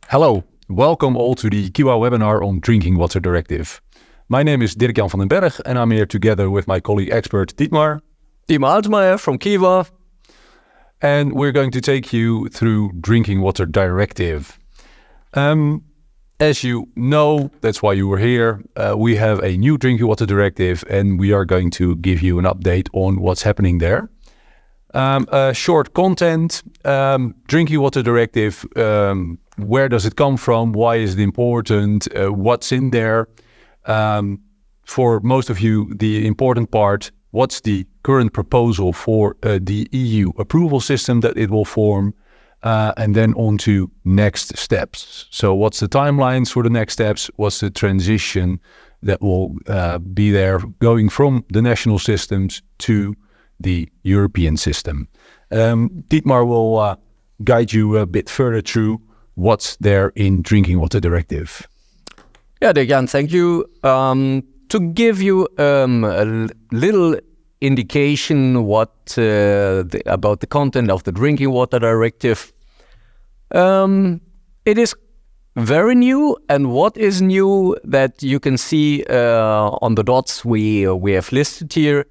Hello, welcome all to the Kiwa webinar on Drinking Water Directive. My name is Dirkjan van den Berg and I'm here together with my colleague expert Dietmar Altemeier from Kiwa. And we're going to take you through Drinking Water Directive. As you know, that's why you were here, we have a new Drinking Water Directive and we are going to give you an update on what's happening there. Short content, Drinking Water Directive, where does it come from, why is it important, what's in there. For most of you, the important part, what's the current proposal for the EU approval system that it will form, and then on to next steps. So what's the timelines for the next steps, what's the transition that will be there going from the national systems to the European system. Dietmar will guide you a bit further through what's there in Drinking Water Directive. Yeah, Dirkjan, thank you. To give you a little indication about the content of the Drinking Water Directive, it is very new, and what is new that you can see on the dots we have listed here,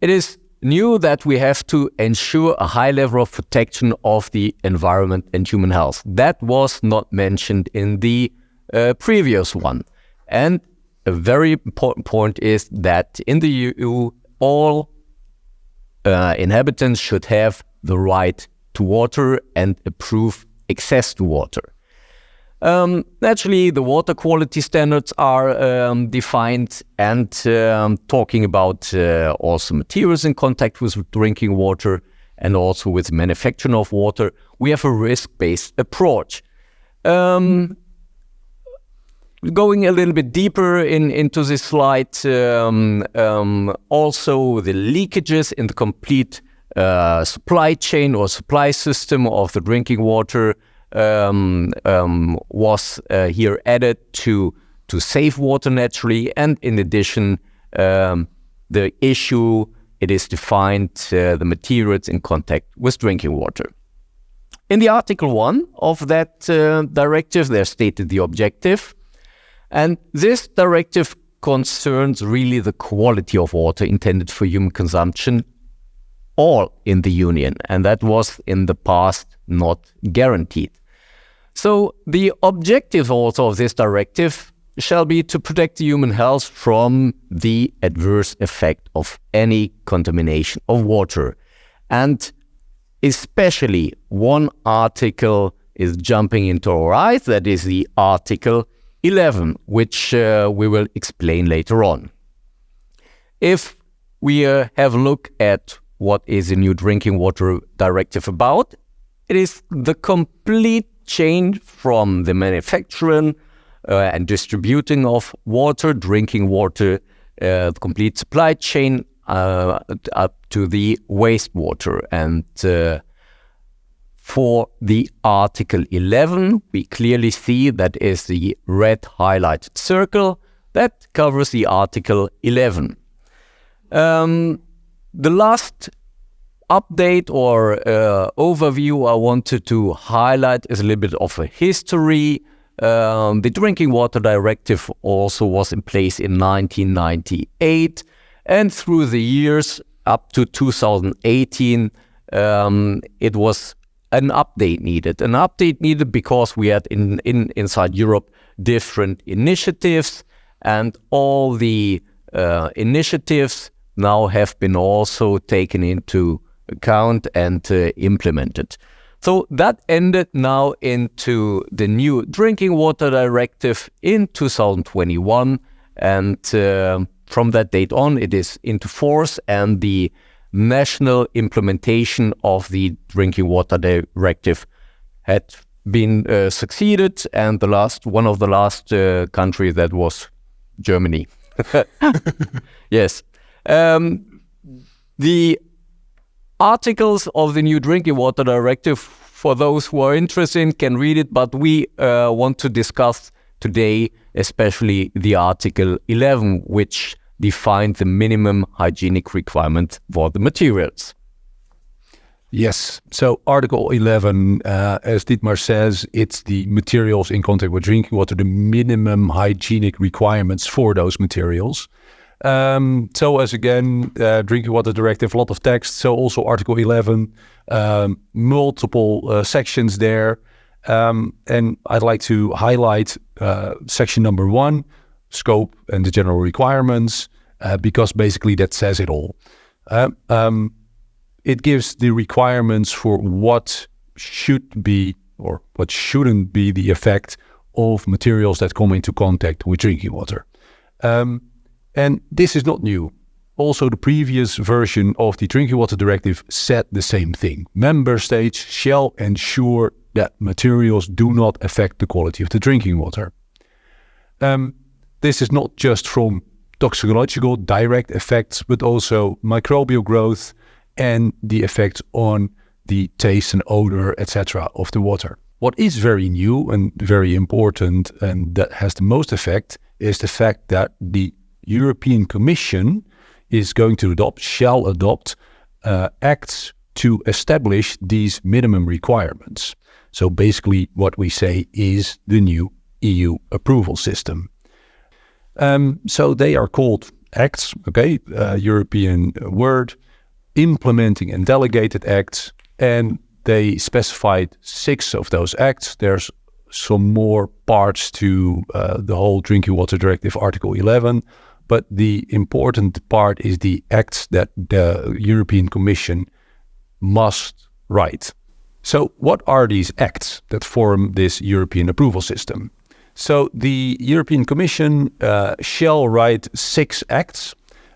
it is new that we have to ensure a high level of protection of the environment and human health. That was not mentioned in the previous one. And a very important point is that in the EU, all inhabitants should have the right to water and approve access to water. Naturally, the water quality standards are defined, and talking about also materials in contact with drinking water and also with manufacturing of water, we have a risk-based approach. Going a little bit deeper into this slide, also the leakages in the complete supply chain or supply system of the drinking water was here added to save water naturally, and in addition, the issue, it is defined the materials in contact with drinking water. In the Article 1 of that directive, they stated the objective, and this directive concerns really the quality of water intended for human consumption, all in the Union, and that was in the past not guaranteed. So the objective also of this directive shall be to protect the human health from the adverse effect of any contamination of water. And especially one article is jumping into our eyes, that is the Article 11, which we will explain later on. If we have a look at what is the new Drinking Water Directive about, it is the complete change from the manufacturing and distributing of water, drinking water, the complete supply chain up to the wastewater. And for the Article 11, we clearly see that is the red highlighted circle that covers the Article 11. The last update or overview I wanted to highlight is a little bit of a history. The Drinking Water Directive also was in place in 1998, and through the years up to 2018, it was an update needed. An update needed because we had inside Europe different initiatives, and all the initiatives now have been also taken into account and implemented. So that ended now into the new Drinking Water Directive in 2021, and from that date on it is into force, and the national implementation of the Drinking Water Directive had been succeeded, and one of the last countries that was Germany. Yes. The articles of the new Drinking Water Directive, for those who are interested, can read it, but we want to discuss today especially the Article 11, which defined the minimum hygienic requirement for the materials. Yes. So Article 11, as Dietmar says, it's the materials in contact with drinking water, the minimum hygienic requirements for those materials. So as again, Drinking Water Directive, a lot of text. So also Article 11, multiple sections there. And I'd like to highlight section number 1, scope and the general requirements, because basically that says it all. It gives the requirements for what should be or what shouldn't be the effect of materials that come into contact with drinking water. And this is not new. Also, the previous version of the Drinking Water Directive said the same thing. Member states shall ensure that materials do not affect the quality of the drinking water. This is not just from toxicological direct effects, but also microbial growth and the effects on the taste and odor, etc. of the water. What is very new and very important, and that has the most effect, is the fact that the European Commission shall adopt acts to establish these minimum requirements. So basically what we say is the new EU approval system. So they are called acts, European word, implementing and delegated acts, and they specified 6 of those acts. There's some more parts to the whole Drinking Water Directive, Article 11, but the important part is the acts that the European Commission must write. So what are these acts that form this European approval system? So the European Commission shall write 6 acts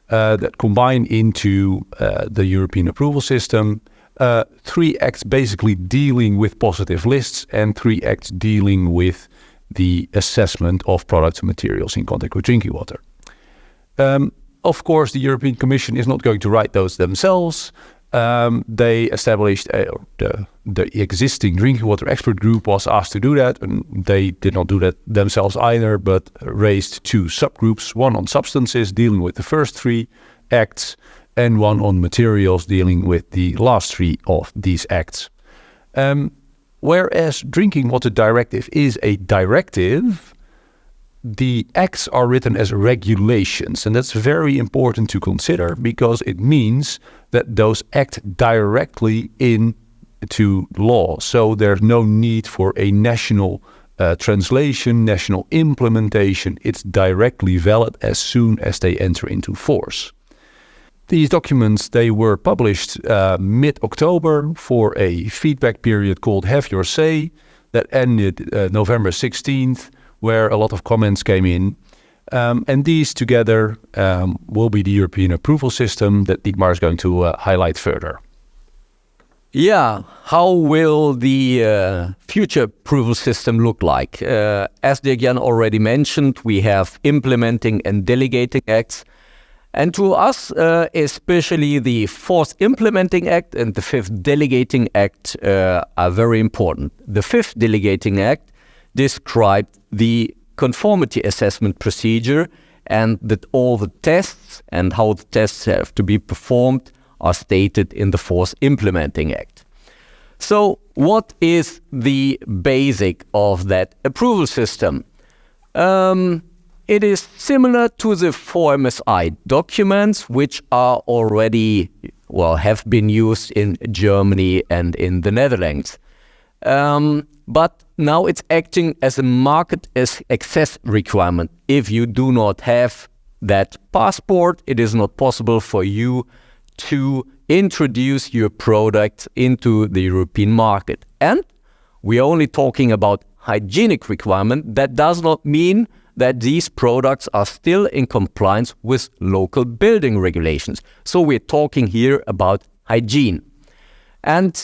that combine into the European approval system. 3 acts basically dealing with positive lists and 3 acts dealing with the assessment of products and materials in contact with drinking water. Of course, the European Commission is not going to write those themselves. They established the existing drinking water expert group was asked to do that, and they did not do that themselves either, but raised 2 subgroups, one on substances dealing with the first 3 acts, and one on materials dealing with the last 3 of these acts. Whereas Drinking Water Directive is a directive, the acts are written as regulations, and that's very important to consider because it means that those act directly into law. So there's no need for a national translation, national implementation. It's directly valid as soon as they enter into force. These documents, they were published mid-October for a feedback period called Have Your Say that ended November 16th, where a lot of comments came in. And these together will be the European approval system that Dietmar is going to highlight further. Yeah, how will the future approval system look like? As Dirkjan already mentioned, we have implementing and delegating acts. And to us, especially the 4th Implementing Act and the 5th Delegating Act are very important. The 5th Delegating Act described the conformity assessment procedure and that all the tests and how the tests have to be performed are stated in the 4th Implementing Act. So what is the basic of that approval system? It is similar to the 4MSI documents, which are already, have been used in Germany and in the Netherlands. But now it's acting as a market access requirement. If you do not have that passport, it is not possible for you to introduce your product into the European market. And we are only talking about hygienic requirement. That does not mean that these products are still in compliance with local building regulations. So we're talking here about hygiene. And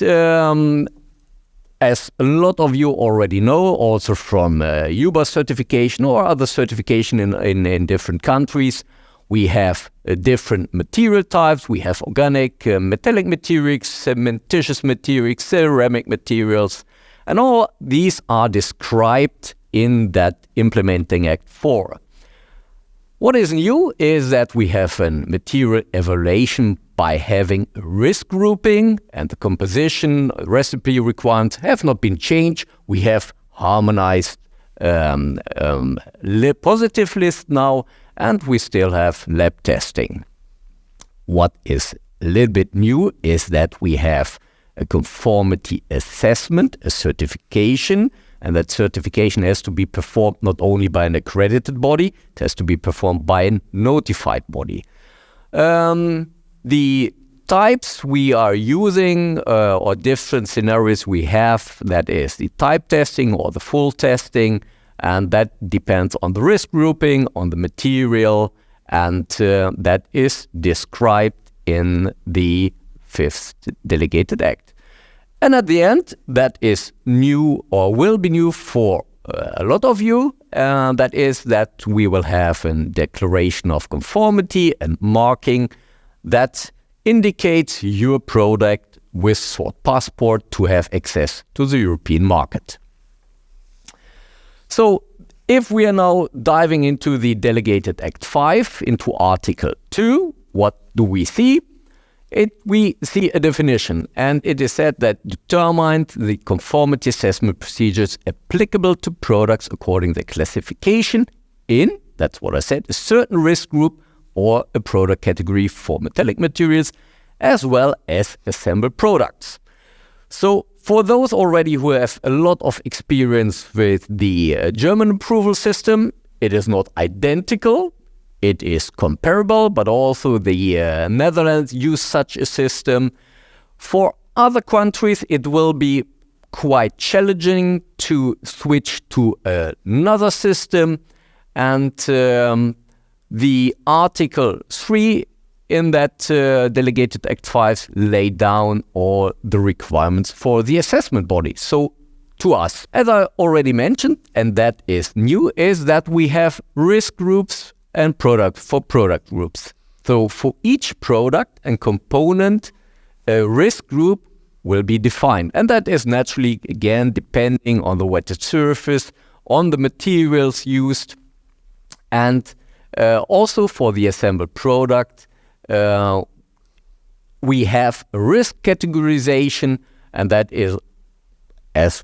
as a lot of you already know, also from UBA certification or other certification in different countries, we have different material types. We have organic, metallic materials, cementitious materials, ceramic materials, and all these are described in that Implementing Act 4. What is new is that we have a material evaluation by having a risk grouping, and the composition, recipe requirements have not been changed. We have harmonized positive list now, and we still have lab testing. What is a little bit new is that we have a conformity assessment, a certification, and that certification has to be performed not only by an accredited body, it has to be performed by a notified body. The types we are using or different scenarios we have, that is the type testing or the full testing, and that depends on the risk grouping, on the material, and that is described in the 5th Delegated Act. And at the end, that is new or will be new for a lot of you, that is that we will have a declaration of conformity and marking that indicates your product with SWOT passport to have access to the European market. So if we are now diving into the Delegated Act 5, into Article 2, what do we see? We see a definition, and it is said that determined the conformity assessment procedures applicable to products according to the classification in, that's what I said, a certain risk group or a product category for metallic materials, as well as assembled products. So for those already who have a lot of experience with the German approval system, it is not identical. It is comparable, but also the Netherlands use such a system. For other countries, it will be quite challenging to switch to another system. And the Article 3 in that Delegated Act 5 lay down all the requirements for the assessment body. So to us, as I already mentioned, and that is new, is that we have risk groups and product groups. So for each product and component, a risk group will be defined. And that is naturally, again, depending on the wetted surface, on the materials used, and also for the assembled product, we have a risk categorization, and that is, as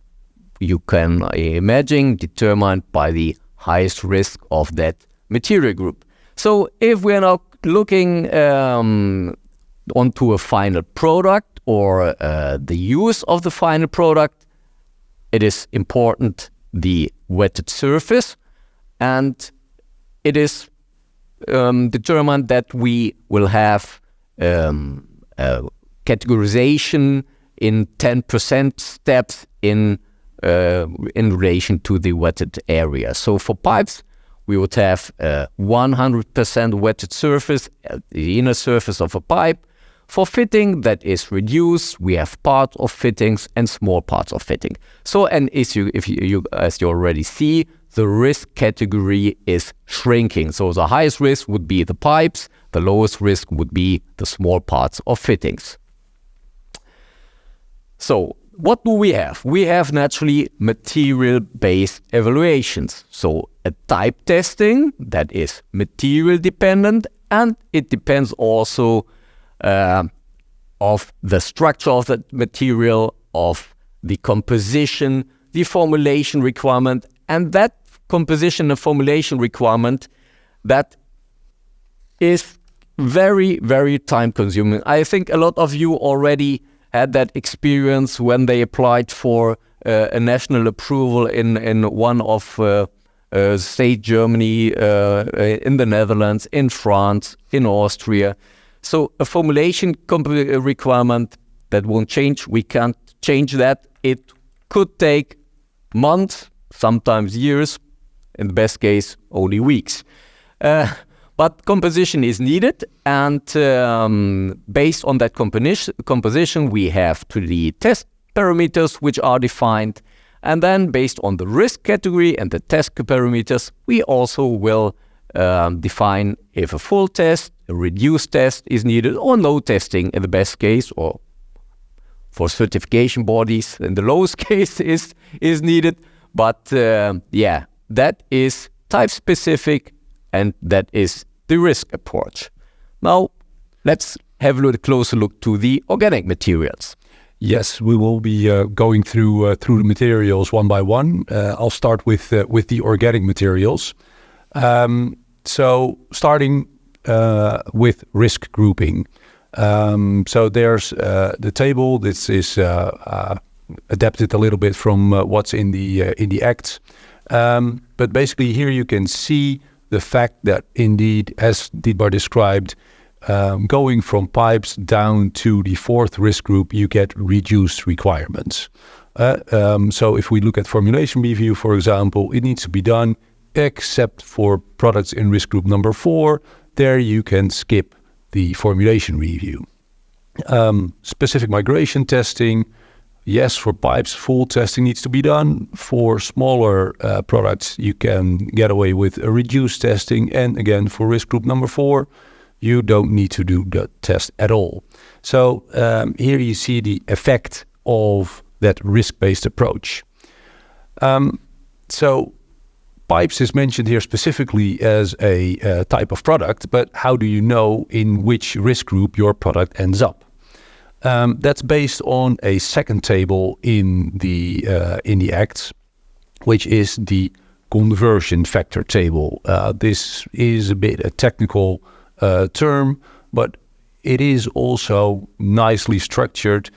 you can imagine, determined by the highest risk of that material group. So if we're now looking onto a final product or the use of the final product, it is important the wetted surface, and it is determined that we will have categorization in 10% steps in relation to the wetted area. So for pipes, we would have 100% wetted surface, the inner surface of a pipe. For fitting, that is reduced. We have parts of fittings and small parts of fitting. So, and as you already see, the risk category is shrinking. So the highest risk would be the pipes, the lowest risk would be the small parts of fittings. So what do we have? We have naturally material-based evaluations. So a type testing that is material dependent, and it depends also of the structure of the material, of the composition, the formulation requirement, and that composition and formulation requirement, that is very, very time consuming. I think a lot of you already had that experience when they applied for a national approval in one of state Germany, in the Netherlands, in France, in Austria. So a formulation requirement that won't change. We can't change that. It could take months, sometimes years, in the best case, only weeks. But composition is needed, and based on that composition, we have the test parameters which are defined, and then based on the risk category and the test parameters, we also will define if a full test, a reduced test is needed, or no testing in the best case, or for certification bodies in the lowest case is needed. But yeah, that is type specific, and that is the risk approach. Now let's have a little closer look to the organic materials. Yes, we will be going through the materials one by one. I'll start with the organic materials. So starting with risk grouping. So there's the table. This is adapted a little bit from what's in the Act. But basically here you can see the fact that indeed, as Dietmar described, going from pipes down to the fourth risk group, you get reduced requirements. So if we look at formulation review, for example, it needs to be done except for products in risk group number 4. There you can skip the formulation review. Specific migration testing, yes, for pipes, full testing needs to be done. For smaller products, you can get away with a reduced testing. And again, for risk group number 4, you don't need to do the test at all. So here you see the effect of that risk-based approach. So pipes is mentioned here specifically as a type of product, but how do you know in which risk group your product ends up? That's based on a second table in the Act, which is the conversion factor table. This is a bit a technical term, but it is also nicely structured.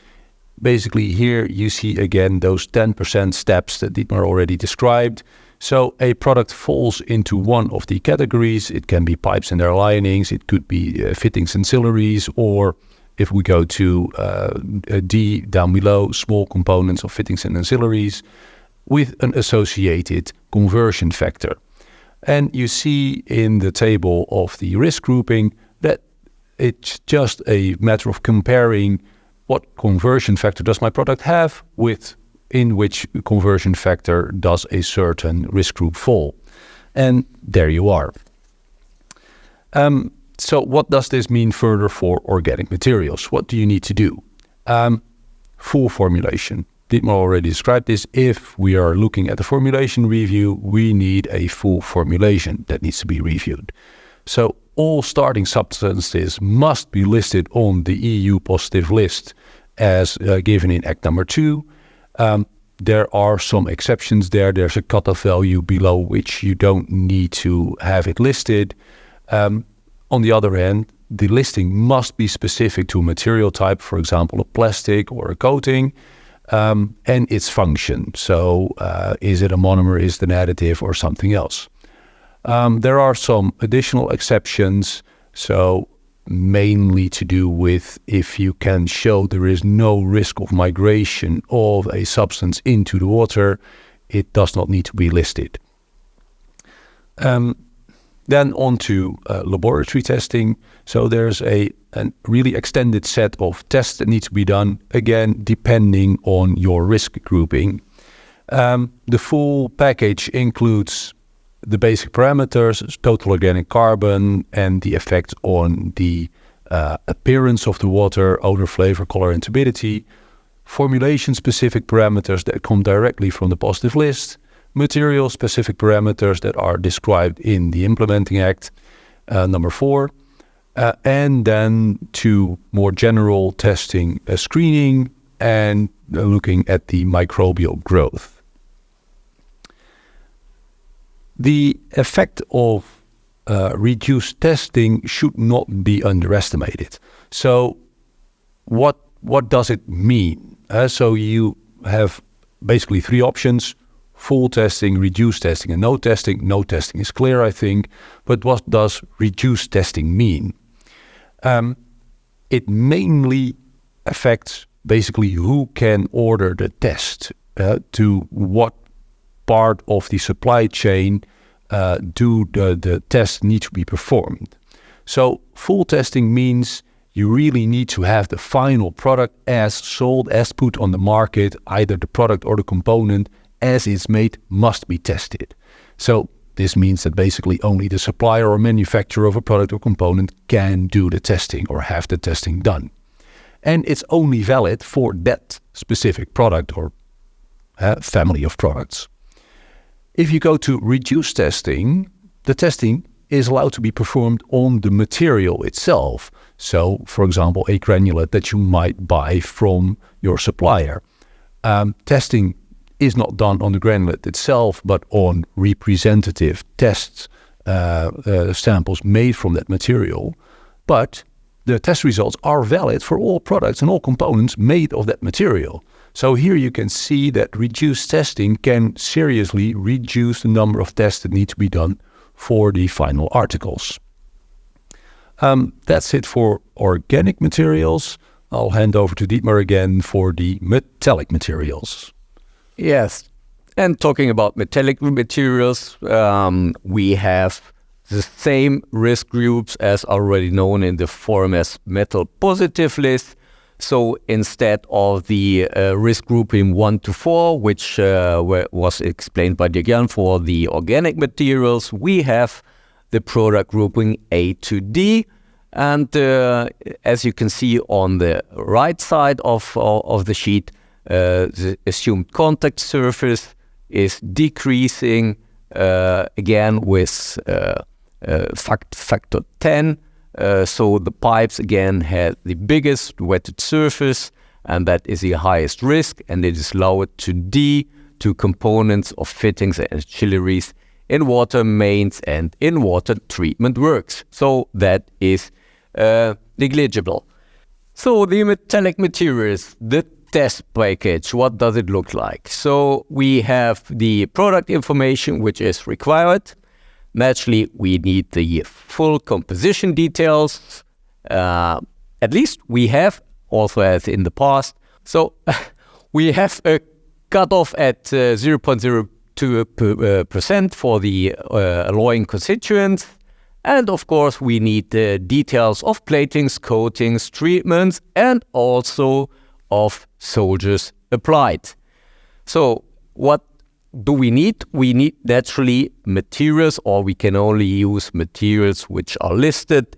Basically, here you see again those 10% steps that Dietmar already described. So a product falls into one of the categories. It can be pipes and their linings. It could be fittings and ancillaries, or if we go to D down below, small components of fittings and ancillaries with an associated conversion factor. And you see in the table of the risk grouping that it's just a matter of comparing what conversion factor does my product have with in which conversion factor does a certain risk group fall. And there you are. So what does this mean further for organic materials? What do you need to do? Full formulation. Dietmar already described this. If we are looking at the formulation review, we need a full formulation that needs to be reviewed. So all starting substances must be listed on the EU positive list as given in Act number 2. There are some exceptions there. There's a cutoff value below which you don't need to have it listed. On the other hand, the listing must be specific to a material type, for example, a plastic or a coating, and its function. So is it a monomer, is it an additive, or something else? There are some additional exceptions, so mainly to do with if you can show there is no risk of migration of a substance into the water, it does not need to be listed. Then on to laboratory testing. So there's a really extended set of tests that need to be done, again, depending on your risk grouping. The full package includes the basic parameters, total organic carbon, and the effect on the appearance of the water, odor, flavor, color, and turbidity, formulation-specific parameters that come directly from the positive list, material-specific parameters that are described in the Implementing Act, number 4, and then to more general testing, screening, and looking at the microbial growth. The effect of reduced testing should not be underestimated. So what does it mean? So you have basically 3 options: full testing, reduced testing, and no testing. No testing is clear, I think. But what does reduced testing mean? It mainly affects basically who can order the test, to what part of the supply chain do the tests need to be performed. So full testing means you really need to have the final product as sold, as put on the market, either the product or the component as it's made must be tested. So this means that basically only the supplier or manufacturer of a product or component can do the testing or have the testing done. And it's only valid for that specific product or family of products. If you go to reduced testing, the testing is allowed to be performed on the material itself. So, for example, a granulate that you might buy from your supplier. Testing is not done on the granulate itself, but on representative tests, samples made from that material. But the test results are valid for all products and all components made of that material. So here you can see that reduced testing can seriously reduce the number of tests that need to be done for the final articles. That's it for organic materials. I'll hand over to Dietmar again for the metallic materials. Yes, and talking about metallic materials, we have the same risk groups as already known in the FORMS metal positive list. So instead of the risk grouping 1 to 4, which was explained by Dirkjan for the organic materials, we have the product grouping A to D. And as you can see on the right side of the sheet, the assumed contact surface is decreasing again with factor 10. So the pipes again have the biggest wetted surface, and that is the highest risk, and it is lowered to D to components of fittings and ancillaries in water mains and in water treatment works. So that is negligible. So the metallic materials, the test package, what does it look like? So we have the product information which is required. Naturally, we need the full composition details. At least we have, also as in the past. So we have a cutoff at 0.02% for the alloying constituents. And of course, we need the details of platings, coatings, treatments, and also of soldiers applied. So what do we need? We need naturally materials, or we can only use materials which are listed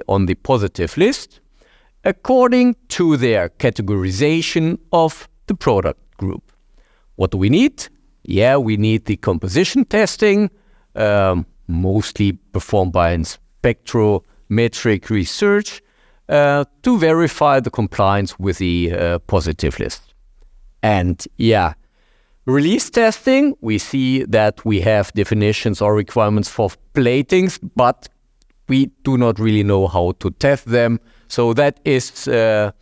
on the positive list according to their categorization of the product group. What do we need? Yeah, we need the composition testing, mostly performed by a spectrometric research, to verify the compliance with the positive list. And yeah, release testing, we see that we have definitions or requirements for platings, but we do not really know how to test them. So that is a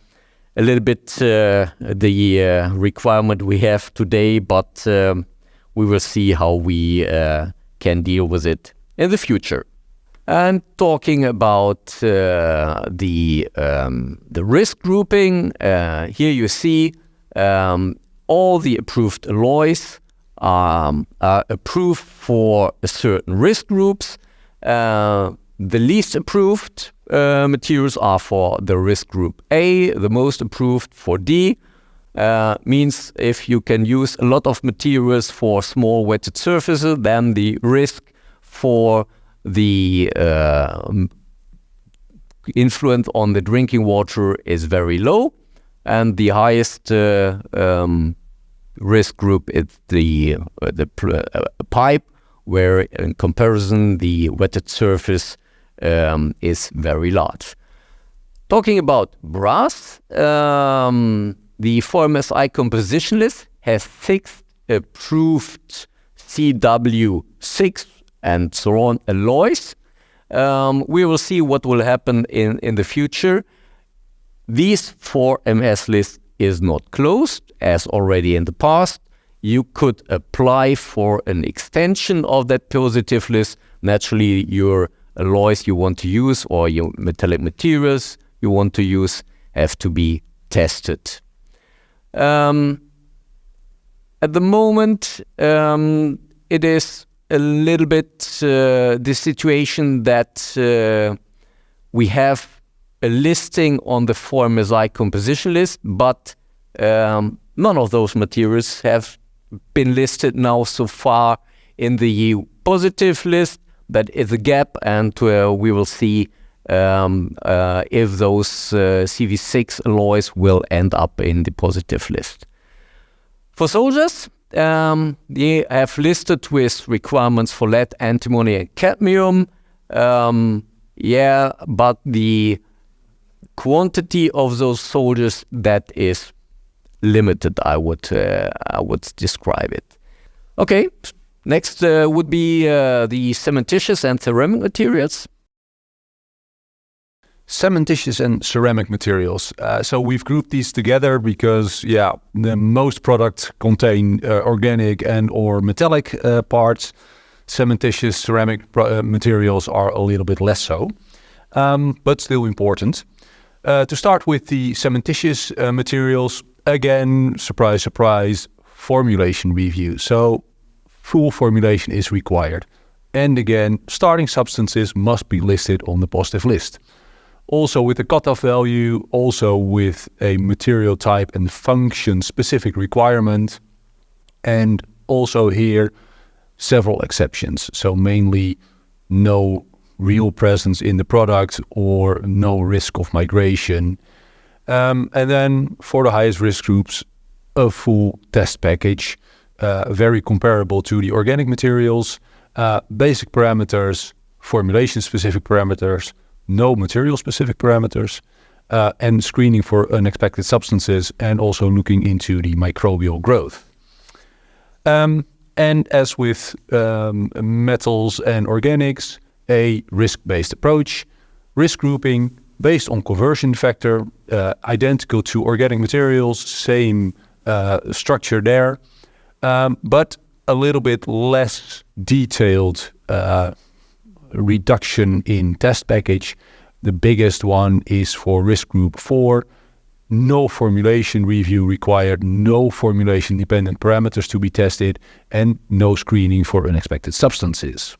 little bit the requirement we have today, but we will see how we can deal with it in the future. And talking about the risk grouping, here you see all the approved alloys are approved for a certain risk groups. The least approved materials are for the risk group A, the most approved for D. Means if you can use a lot of materials for small wetted surfaces, then the risk for the influence on the drinking water is very low. And the highest risk group is the pipe, where in comparison the wetted surface is very large. Talking about brass, the FORMSI composition list has 6 approved CW6 and so on alloys. We will see what will happen in the future. These 4MS list is not closed, as already in the past. You could apply for an extension of that positive list. Naturally, your alloys you want to use or your metallic materials you want to use have to be tested. At the moment, it is a little bit the situation that we have a listing on the FORMSI composition list, but none of those materials have been listed now so far in the positive list. That is a gap, and we will see if those CV6 alloys will end up in the positive list. For soldiers, they have listed with requirements for lead, antimony, and cadmium. but the quantity of those soldiers, that is limited, I would describe it. Okay, next would be the cementitious and ceramic materials. Cementitious and ceramic materials. So we've grouped these together because, the most products contain organic and or metallic parts. Cementitious ceramic materials are a little bit less so, but still important. To start with the cementitious materials, again, surprise, surprise, formulation review. So full formulation is required. And again, starting substances must be listed on the positive list. Also with a cutoff value, also with a material type and function specific requirement. And also here, several exceptions. So mainly no real presence in the product or no risk of migration. And then for the highest risk groups, a full test package, very comparable to the organic materials, basic parameters, formulation specific parameters, no material specific parameters, and screening for unexpected substances, and also looking into the microbial growth. And as with metals and organics, a risk-based approach, risk grouping based on conversion factor, identical to organic materials, same structure there, but a little bit less detailed reduction in test package. The biggest one is for risk group 4, no formulation review required, no formulation dependent parameters to be tested, and no screening for unexpected substances.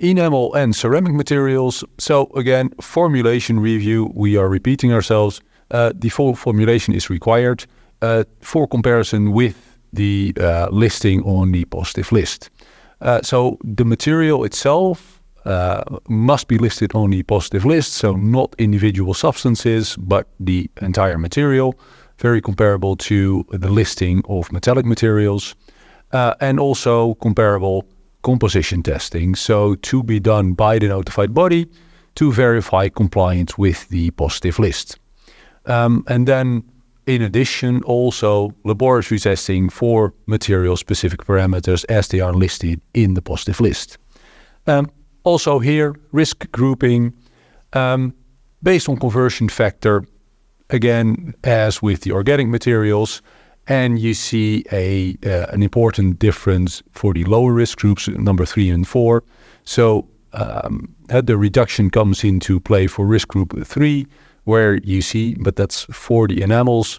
Enamel and ceramic materials. So again, formulation review, we are repeating ourselves. The full formulation is required for comparison with the listing on the positive list. So the material itself must be listed on the positive list, so not individual substances, but the entire material, very comparable to the listing of metallic materials, and also comparable composition testing, so to be done by the notified body to verify compliance with the positive list. And then in addition, also laboratory testing for material-specific parameters as they are listed in the positive list. Also here, risk grouping based on conversion factor, again, as with the organic materials, and you see an important difference for the lower risk groups, number 3 and 4. So the reduction comes into play for risk group 3, where you see, but that's for the enamels,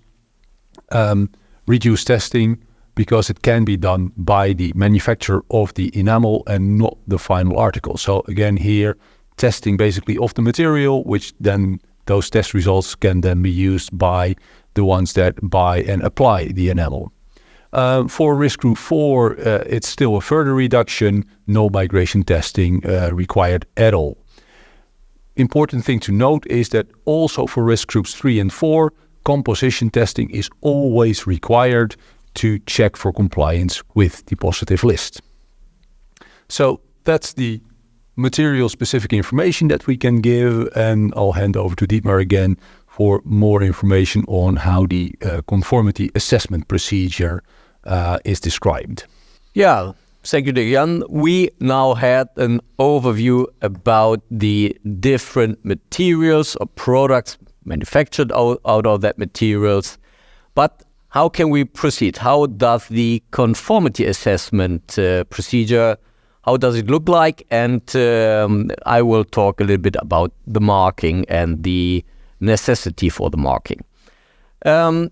reduced testing, because it can be done by the manufacturer of the enamel and not the final article. So again here, testing basically of the material, which then those test results can then be used by the ones that buy and apply the enamel. For risk group 4, it's still a further reduction, no migration testing required at all. Important thing to note is that also for risk groups 3 and 4, composition testing is always required to check for compliance with the positive list. So that's the material-specific information that we can give, and I'll hand over to Dietmar again for more information on how the conformity assessment procedure is described. Yeah, thank you, Dirkjan. We now had an overview about the different materials or products manufactured out of that materials. But how can we proceed? How does the conformity assessment procedure, how does it look like? And I will talk a little bit about the marking and the necessity for the marking.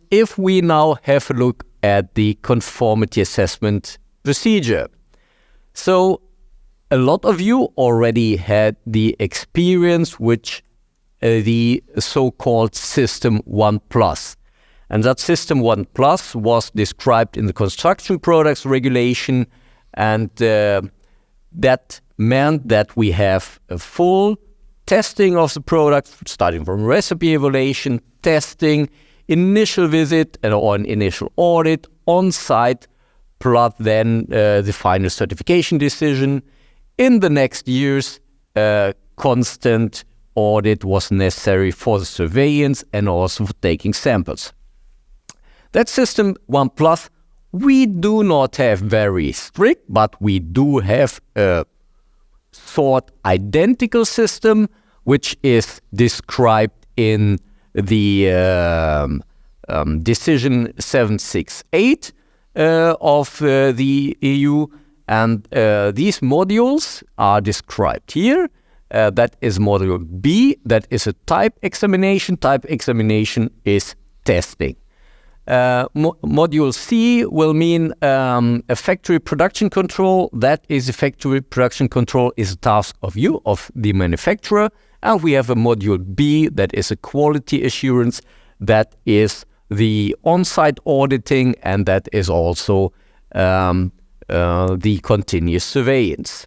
If we now have a look at the conformity assessment procedure. So a lot of you already had the experience with the so-called System 1+. And that System 1+ was described in the Construction Products Regulation, and that meant that we have a full testing of the product, starting from recipe evaluation, testing, initial visit or an initial audit on site, plus then the final certification decision. In the next years, constant audit was necessary for the surveillance and also for taking samples. That system 1 plus, we do not have very strict, but we do have a sort identical system, which is described in the decision 768 of the EU. And these modules are described here. That is module B, that is a type examination. Type examination is testing. Module C will mean a factory production control. That is a factory production control is a task of you, of the manufacturer. And we have a module B that is a quality assurance. That is the on-site auditing, and that is also the continuous surveillance.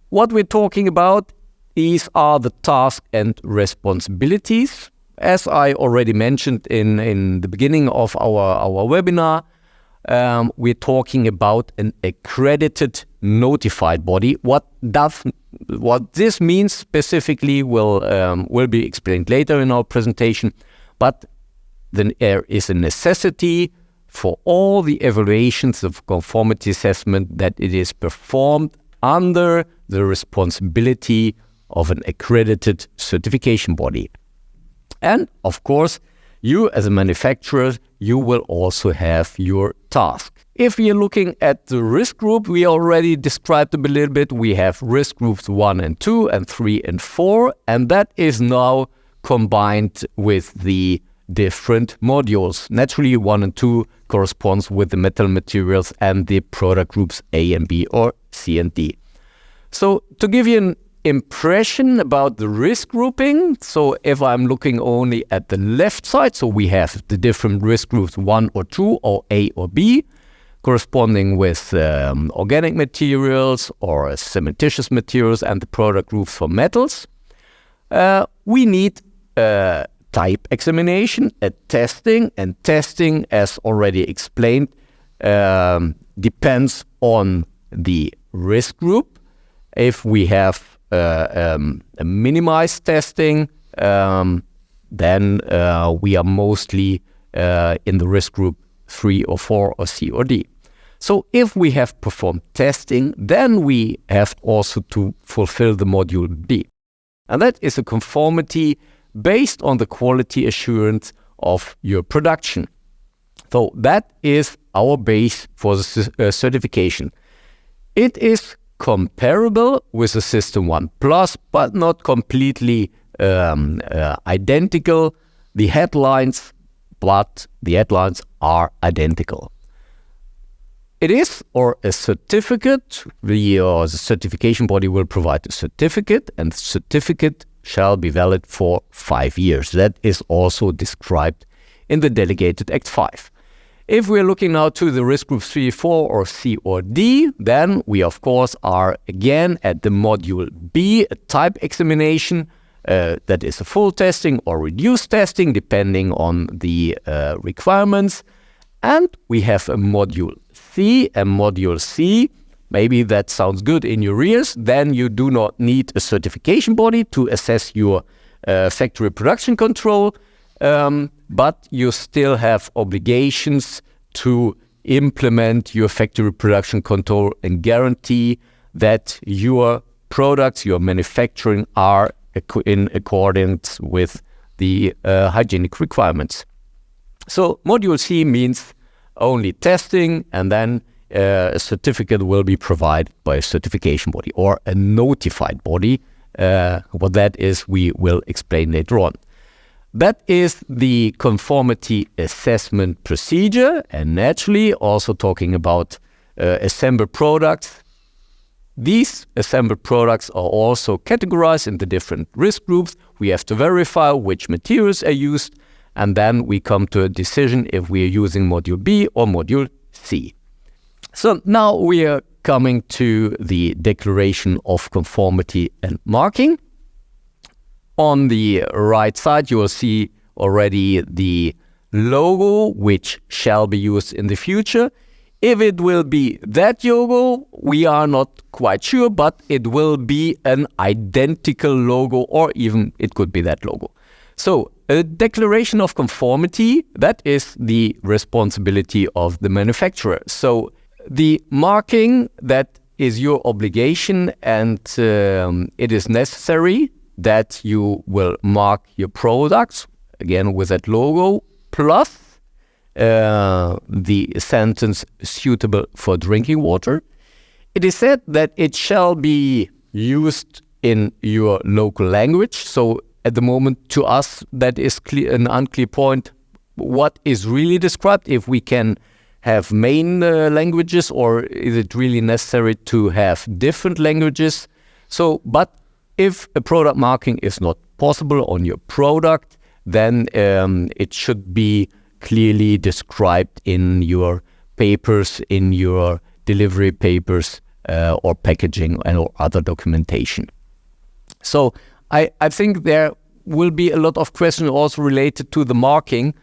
What we're talking about, these are the tasks and responsibilities. As I already mentioned in the beginning of our webinar, we're talking about an accredited notified body. What this means specifically will be explained later in our presentation, but then there is a necessity for all the evaluations of conformity assessment that it is performed under the responsibility of an accredited certification body. And of course, you as a manufacturer, you will also have your task. If we are looking at the risk group, we already described them a little bit. We have risk groups 1 and 2 and 3 and 4, and that is now combined with the different modules. Naturally, 1 and 2 corresponds with the metal materials and the product groups A and B or C and D. So to give you an impression about the risk grouping, so if I'm looking only at the left side, so we have the different risk groups 1 or 2 or A or B, corresponding with organic materials or cementitious materials and the product groups for metals. We need type examination, a testing, and testing, as already explained, depends on the risk group. If we have a minimized testing, then we are mostly in the risk group 3 or 4 or C or D. So if we have performed testing, then we have also to fulfill the module B. And that is a conformity based on the quality assurance of your production. So that is our base for the certification. It is comparable with the System 1 Plus, but not completely identical. The headlines are identical. It is, or a certificate, the certification body will provide a certificate, and the certificate shall be valid for 5 years. That is also described in the Delegated Act 5. If we're looking now to the risk group 3, 4, or C or D, then we of course are again at the module B, a type examination. That is a full testing or reduced testing, depending on the requirements. And we have a module C, and module C, maybe that sounds good in your ears, then you do not need a certification body to assess your factory production control, but you still have obligations to implement your factory production control and guarantee that your products, your manufacturing are in accordance with the hygienic requirements. So module C means only testing, and then a certificate will be provided by a certification body or a notified body. What that is, we will explain later on. That is the conformity assessment procedure, and naturally also talking about assembled products. These assembled products are also categorized into different risk groups. We have to verify which materials are used, and then we come to a decision if we are using module B or module C. So now we are coming to the declaration of conformity and marking. On the right side, you will see already the logo, which shall be used in the future. If it will be that logo, we are not quite sure, but it will be an identical logo, or even it could be that logo. So a declaration of conformity, that is the responsibility of the manufacturer. So the marking, that is your obligation, and it is necessary that you will mark your products, again with that logo, plus the sentence suitable for drinking water. It is said that it shall be used in your local language. So at the moment, to us, that is an unclear point. What is really described, if we can have main languages, or is it really necessary to have different languages? So, but if a product marking is not possible on your product, then it should be clearly described in your papers, in your delivery papers, or packaging or other documentation. So I think there will be a lot of questions also related to the marking.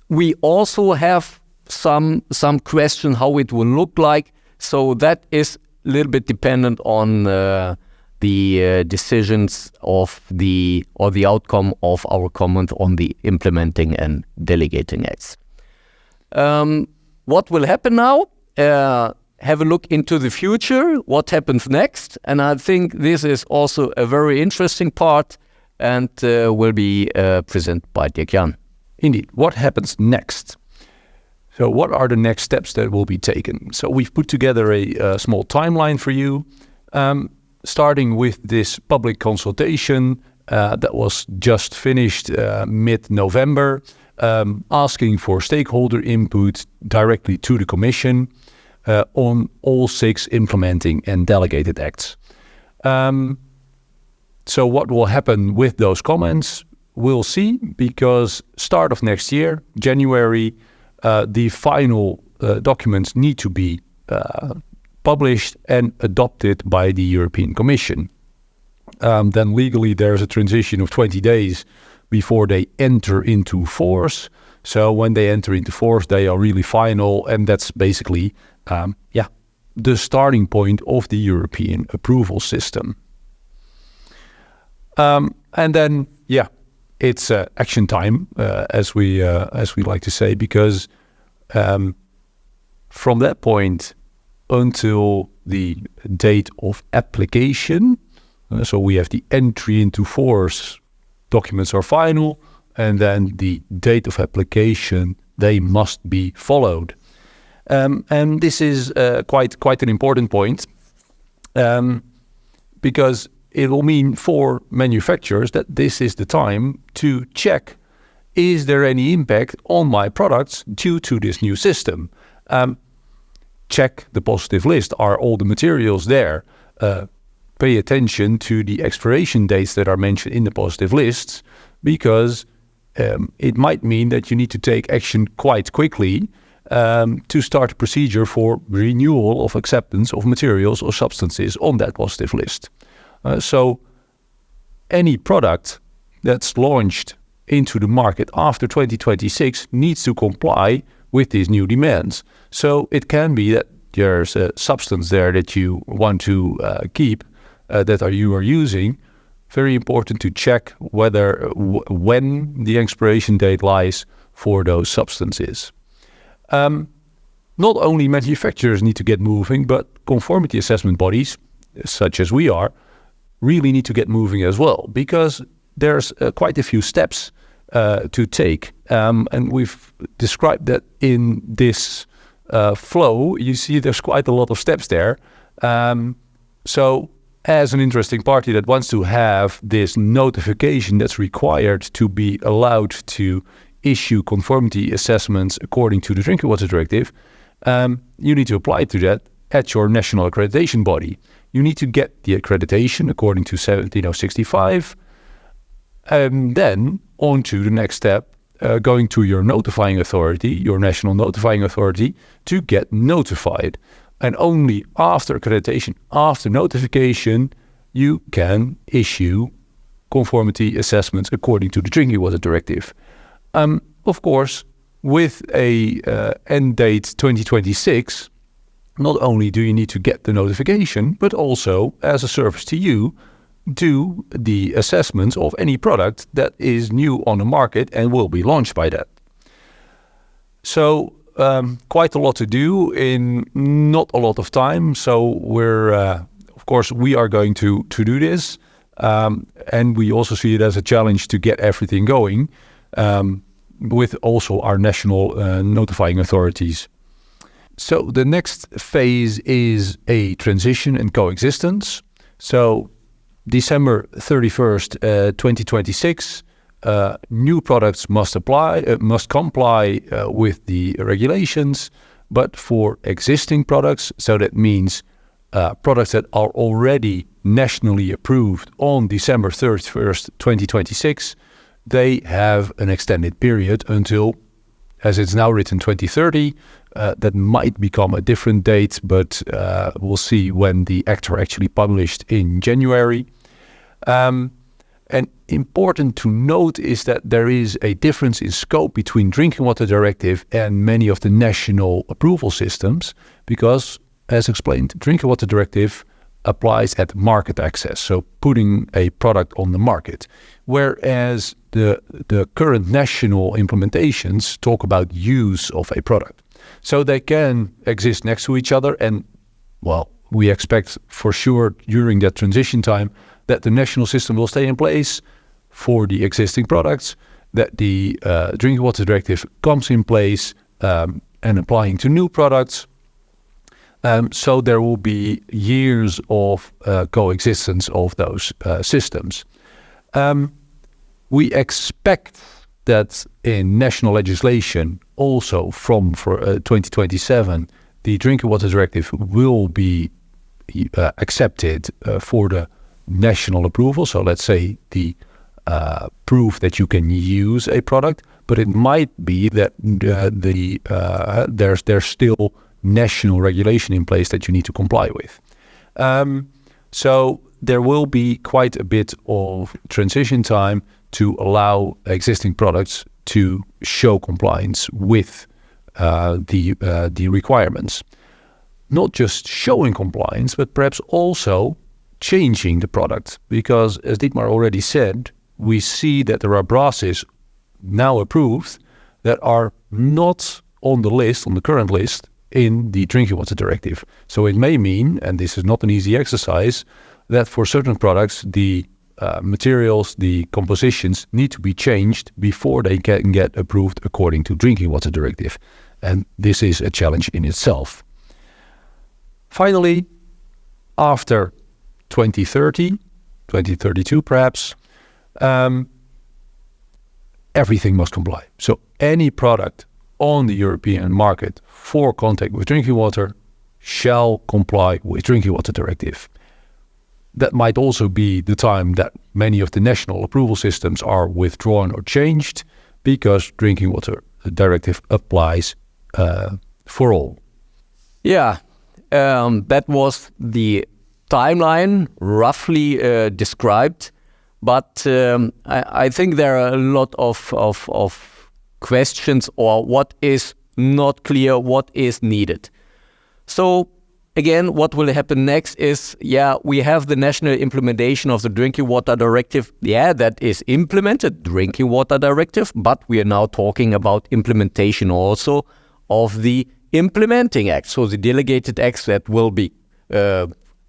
We also have some questions how it will look like. So that is a little bit dependent on the decisions of the outcome of our comment on the implementing and delegating acts. What will happen now? Have a look into the future, what happens next. And I think this is also a very interesting part, and will be presented by Dirkjan. Indeed, what happens next? So what are the next steps that will be taken? So we've put together a small timeline for you, starting with this public consultation that was just finished mid-November, asking for stakeholder input directly to the Commission on all 6 implementing and delegated acts. So what will happen with those comments, we'll see, because start of next year, January, the final documents need to be published and adopted by the European Commission. Then legally there's a transition of 20 days before they enter into force. So when they enter into force, they are really final, and that's basically the starting point of the European approval system. And then it's action time, as we like to say, because from that point until the date of application, so we have the entry into force, documents are final, and then the date of application, they must be followed. And this is quite an important point, because it will mean for manufacturers that this is the time to check, is there any impact on my products due to this new system? Check the positive list. Are all the materials there? Pay attention to the expiration dates that are mentioned in the positive lists, because it might mean that you need to take action quite quickly to start a procedure for renewal of acceptance of materials or substances on that positive list. So any product that's launched into the market after 2026 needs to comply with these new demands. So it can be that there's a substance there that you want to keep, you are using. Very important to check when the expiration date lies for those substances. Not only manufacturers need to get moving, but conformity assessment bodies, such as we are, really need to get moving as well, because there's quite a few steps to take. And we've described that in this flow. You see there's quite a lot of steps there. So as an interesting party that wants to have this notification that's required to be allowed to issue conformity assessments according to the Drinking Water Directive, you need to apply to that at your national accreditation body. You need to get the accreditation according to 17065, and then on to the next step, going to your notifying authority, your national notifying authority, to get notified. And only after accreditation, after notification, you can issue conformity assessments according to the Drinking Water Directive. Of course, with a end date 2026, not only do you need to get the notification, but also, as a service to you, do the assessments of any product that is new on the market and will be launched by that. So quite a lot to do in not a lot of time. So we're, of course, we are going to do this. And we also see it as a challenge to get everything going with also our national notifying authorities. So the next phase is a transition and coexistence. So December 31st, 2026, new products must comply with the regulations, but for existing products, so that means products that are already nationally approved on December 31st, 2026, they have an extended period until, as it's now written, 2030. That might become a different date, but we'll see when the acts are actually published in January. And important to note is that there is a difference in scope between Drinking Water Directive and many of the national approval systems, because, as explained, Drinking Water Directive applies at market access, so putting a product on the market, whereas the current national implementations talk about use of a product. So they can exist next to each other, and, well, we expect for sure during that transition time that the national system will stay in place for the existing products, that the Drinking Water Directive comes in place and applying to new products. So there will be years of coexistence of those systems. We expect that in national legislation, also from 2027, the Drinking Water Directive will be accepted for the national approval. So let's say the proof that you can use a product, but it might be that there's still national regulation in place that you need to comply with. So there will be quite a bit of transition time to allow existing products to show compliance with the requirements. Not just showing compliance, but perhaps also changing the product. Because, as Dietmar already said, we see that there are brasses now approved that are not on the list, on the current list, in the Drinking Water Directive. So it may mean, and this is not an easy exercise, that for certain products, the materials, the compositions need to be changed before they can get approved according to Drinking Water Directive. And this is a challenge in itself. Finally, after 2030, 2032 perhaps, everything must comply. So any product on the European market for contact with drinking water shall comply with Drinking Water Directive. That might also be the time that many of the national approval systems are withdrawn or changed, because Drinking Water Directive applies for all. Yeah, that was the timeline roughly described, but I think there are a lot of questions, or what is not clear, what is needed. So again, what will happen next is, we have the national implementation of the Drinking Water Directive. That is implemented, Drinking Water Directive, but we are now talking about implementation also of the implementing acts, so the delegated acts that will be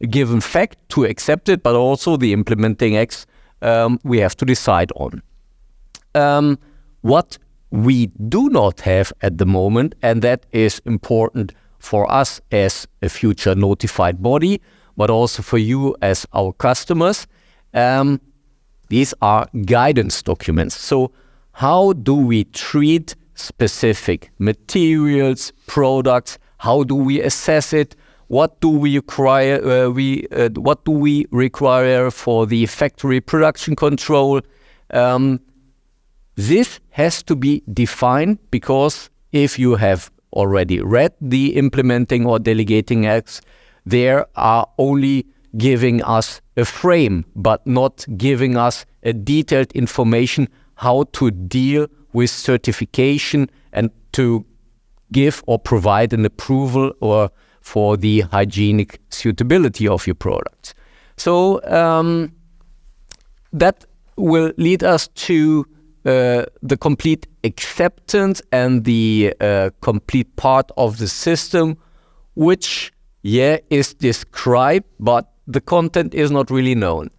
given fact to accept it, but also the implementing acts we have to decide on. What we do not have at the moment, and that is important for us as a future notified body, but also for you as our customers, these are guidance documents. So how do we treat specific materials, products? How do we assess it? What do we require? What do we require for the factory production control? This has to be defined, because if you have already read the implementing or delegating acts, they are only giving us a frame, but not giving us a detailed information how to deal with certification and to give or provide an approval or for the hygienic suitability of your product. So that will lead us to the complete acceptance and the complete part of the system, which, is described, but the content is not really known.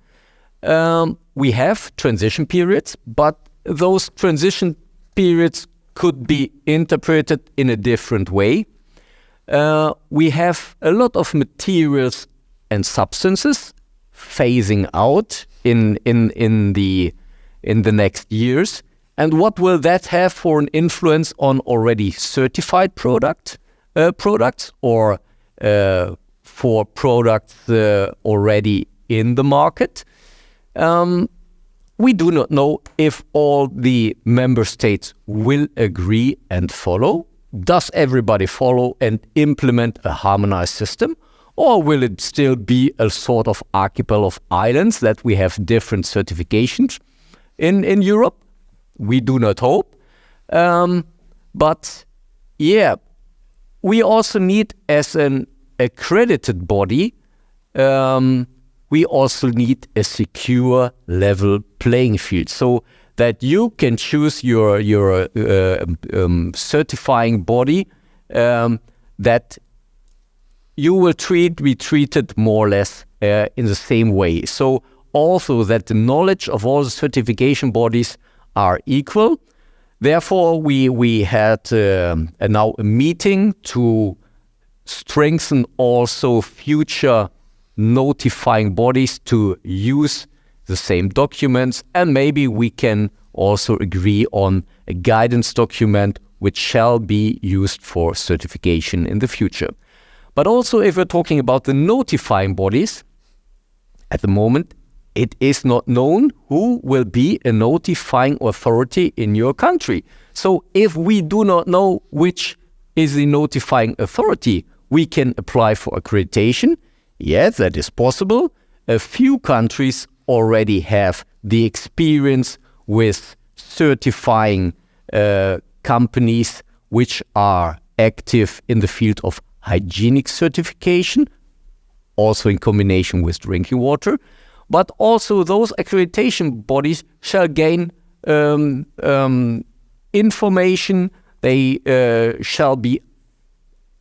We have transition periods, but those transition periods could be interpreted in a different way. We have a lot of materials and substances phasing out in the next years. And what will that have for an influence on already certified products or for products already in the market? We do not know if all the member states will agree and follow. Does everybody follow and implement a harmonized system? Or will it still be a sort of archipelago of islands that we have different certifications in Europe? We do not hope. But we also need, as an accredited body, we also need a secure level playing field, so that you can choose your certifying body that you will be treated more or less in the same way. So also that the knowledge of all the certification bodies are equal. Therefore, we had now a meeting to strengthen also future notifying bodies to use the same documents, and maybe we can also agree on a guidance document which shall be used for certification in the future. But also, if we're talking about the notifying bodies, at the moment it is not known who will be a notifying authority in your country. So if we do not know which is the notifying authority, we can apply for accreditation. Yes, that is possible. A few countries already have the experience with certifying companies which are active in the field of hygienic certification, also in combination with drinking water. But also those accreditation bodies shall gain information. They shall be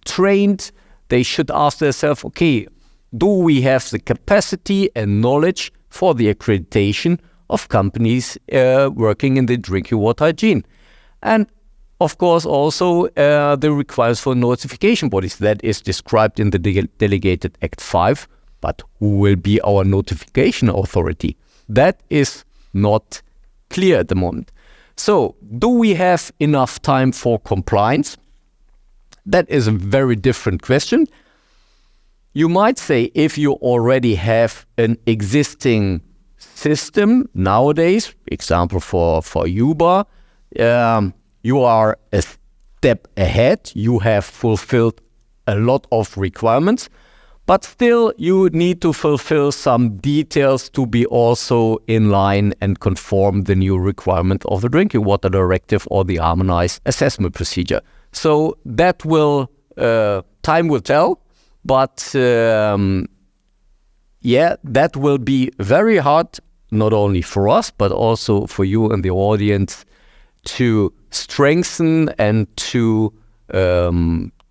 trained. They should ask themselves, okay, do we have the capacity and knowledge for the accreditation of companies working in the drinking water hygiene? And of course also the requirements for notification bodies that is described in the Delegated Act 5, but who will be our notification authority? That is not clear at the moment. So, do we have enough time for compliance? That is a very different question. You might say, if you already have an existing system nowadays, example for UBA, you are a step ahead. You have fulfilled a lot of requirements, but still you need to fulfill some details to be also in line and conform the new requirement of the Drinking Water Directive or the harmonized assessment procedure. So that will, time will tell, but that will be very hard, not only for us, but also for you and the audience to strengthen and to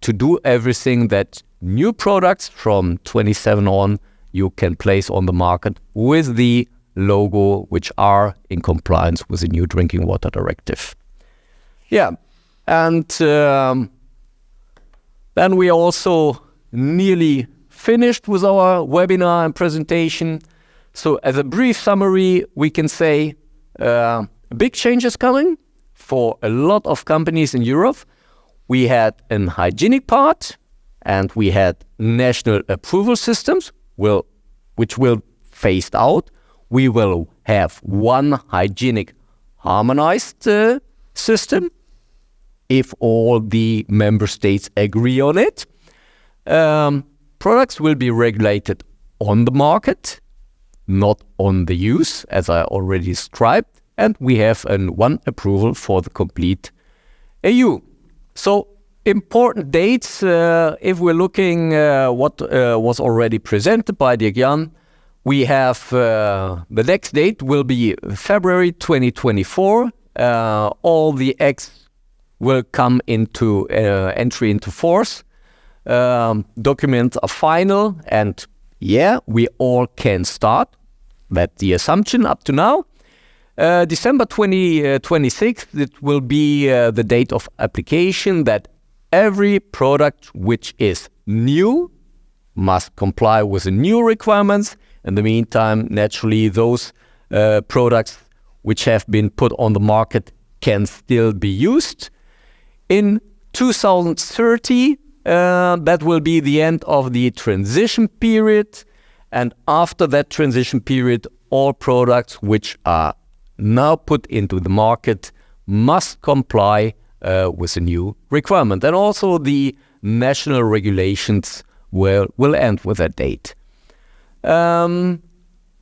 do everything that new products from 27 on you can place on the market with the logo which are in compliance with the new Drinking Water Directive. And then we also nearly finished with our webinar and presentation. So as a brief summary, we can say big changes coming for a lot of companies in Europe. We had an hygienic part, and we had national approval systems, which will phased out. We will have one hygienic harmonized system, if all the member states agree on it. Products will be regulated on the market, not on the use, as I already described, and we have one approval for the complete EU. So important dates, if we're looking what was already presented by Dirkjan, we have the next date will be February 2024. All the acts will come into entry into force. Documents are final, and yeah, we all can start. That's the assumption up to now. December 2026, it will be the date of application that every product which is new must comply with the new requirements. In the meantime, naturally, those products which have been put on the market can still be used. In 2030, that will be the end of the transition period. And after that transition period, all products which are now put into the market must comply with the new requirement. And also the national regulations will end with that date. In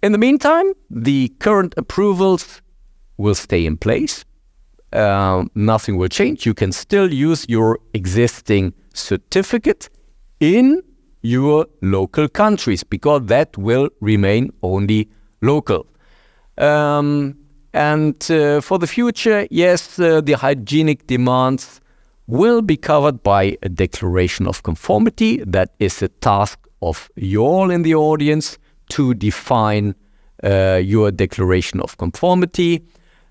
the meantime, the current approvals will stay in place. Nothing will change. You can still use your existing certificate in your local countries because that will remain only local. And for the future, yes, the hygienic demands will be covered by a declaration of conformity. That is the task of you all in the audience to define your declaration of conformity.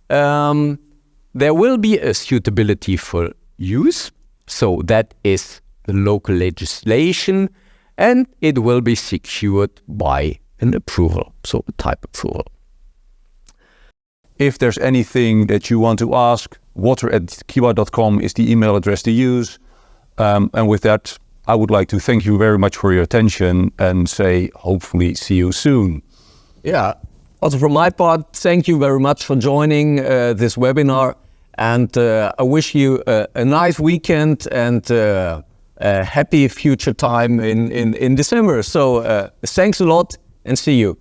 There will be a suitability for use, so that is the local legislation, and it will be secured by an approval, so a type approval. If there's anything that you want to ask, water@kiwa.com is the email address to use. And with that, I would like to thank you very much for your attention and say, hopefully, see you soon. Yeah, also from my part, thank you very much for joining this webinar. And I wish you a nice weekend and a happy future time in December. So thanks a lot and see you.